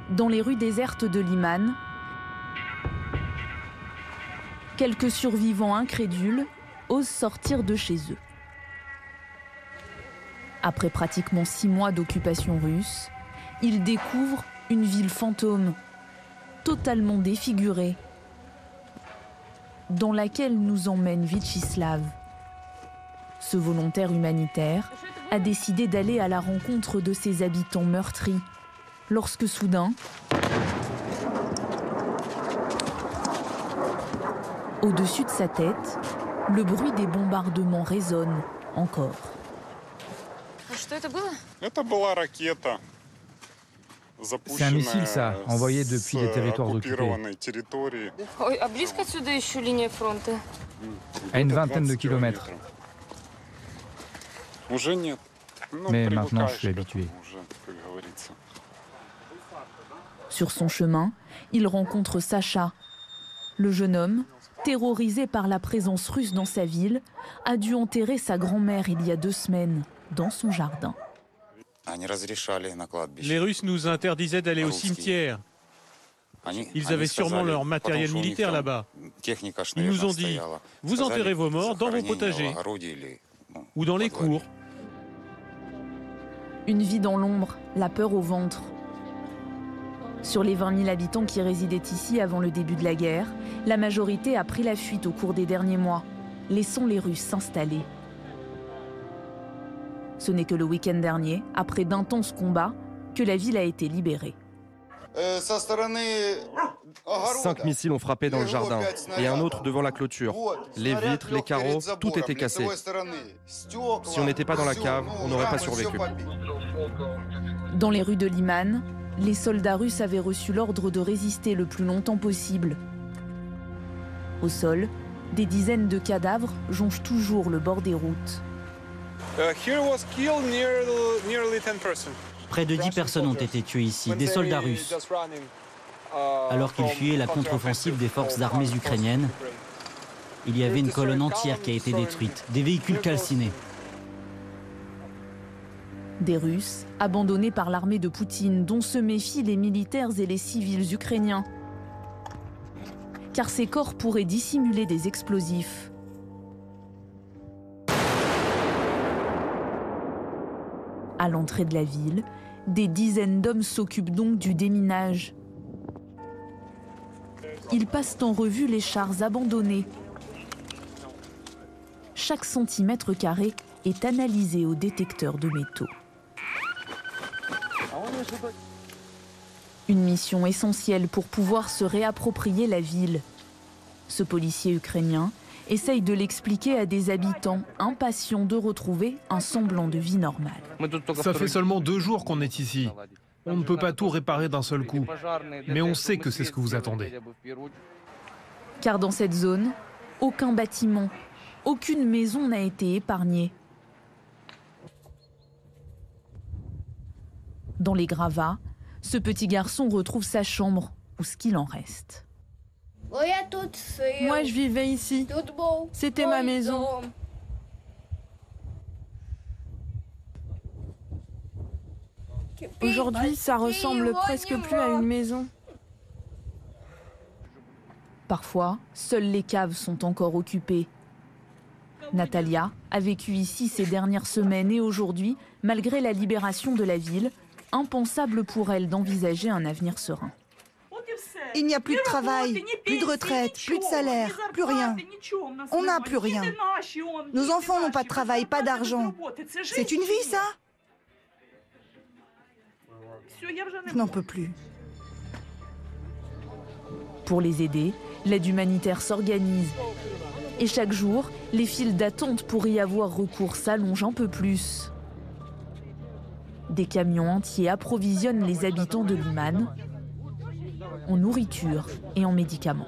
Dans les rues désertes de Liman, quelques survivants incrédules osent sortir de chez eux. Après pratiquement 6 mois d'occupation russe, ils découvrent une ville fantôme, totalement défigurée, dans laquelle nous emmène Vyatcheslav. Ce volontaire humanitaire a décidé d'aller à la rencontre de ses habitants meurtris, lorsque soudain, au-dessus de sa tête, le bruit des bombardements résonne encore. C'est un missile, ça, envoyé depuis les territoires occupés. À une vingtaine de kilomètres. Mais maintenant, je suis habitué. Sur son chemin, il rencontre Sacha. Le jeune homme, terrorisé par la présence russe dans sa ville, a dû enterrer sa grand-mère il y a 2 semaines, dans son jardin. Les Russes nous interdisaient d'aller au cimetière. Ils avaient sûrement leur matériel militaire là-bas. Ils nous ont dit, vous enterrez vos morts dans vos potagers ou dans les cours. Une vie dans l'ombre, la peur au ventre. Sur les 20 000 habitants qui résidaient ici avant le début de la guerre, la majorité a pris la fuite au cours des derniers mois, laissant les Russes s'installer. Ce n'est que le week-end dernier, après d'intenses combats, que la ville a été libérée. 5 missiles ont frappé dans le jardin et un autre devant la clôture. Les vitres, les carreaux, tout était cassé. Si on n'était pas dans la cave, on n'aurait pas survécu. Dans les rues de Liman, les soldats russes avaient reçu l'ordre de résister le plus longtemps possible. Au sol, des dizaines de cadavres jonchent toujours le bord des routes. Près de 10 personnes ont été tuées ici, des soldats russes. Alors qu'ils fuyaient la contre-offensive des forces armées ukrainiennes, il y avait une colonne entière qui a été détruite, des véhicules calcinés. Des Russes abandonnés par l'armée de Poutine, dont se méfient les militaires et les civils ukrainiens. Car ces corps pourraient dissimuler des explosifs. À l'entrée de la ville, des dizaines d'hommes s'occupent donc du déminage. Ils passent en revue les chars abandonnés. Chaque centimètre carré est analysé au détecteur de métaux. Une mission essentielle pour pouvoir se réapproprier la ville. Ce policier ukrainien essaye de l'expliquer à des habitants impatients de retrouver un semblant de vie normale. Ça fait seulement 2 jours qu'on est ici. On ne peut pas tout réparer d'un seul coup. Mais on sait que c'est ce que vous attendez. Car dans cette zone, aucun bâtiment, aucune maison n'a été épargnée. Dans les gravats, ce petit garçon retrouve sa chambre, ou ce qu'il en reste. Moi, je vivais ici. C'était ma maison. Aujourd'hui, ça ressemble presque plus à une maison. Parfois, seules les caves sont encore occupées. Natalia a vécu ici ces dernières semaines et aujourd'hui, malgré la libération de la ville, impensable pour elle d'envisager un avenir serein. Il n'y a plus de travail, plus de retraite, plus de salaire, plus rien. On n'a plus rien. Nos enfants n'ont pas de travail, pas d'argent. C'est une vie, ça? Je n'en peux plus. Pour les aider, l'aide humanitaire s'organise. Et chaque jour, les files d'attente pour y avoir recours s'allongent un peu plus. Des camions entiers approvisionnent les habitants de Liman en nourriture et en médicaments.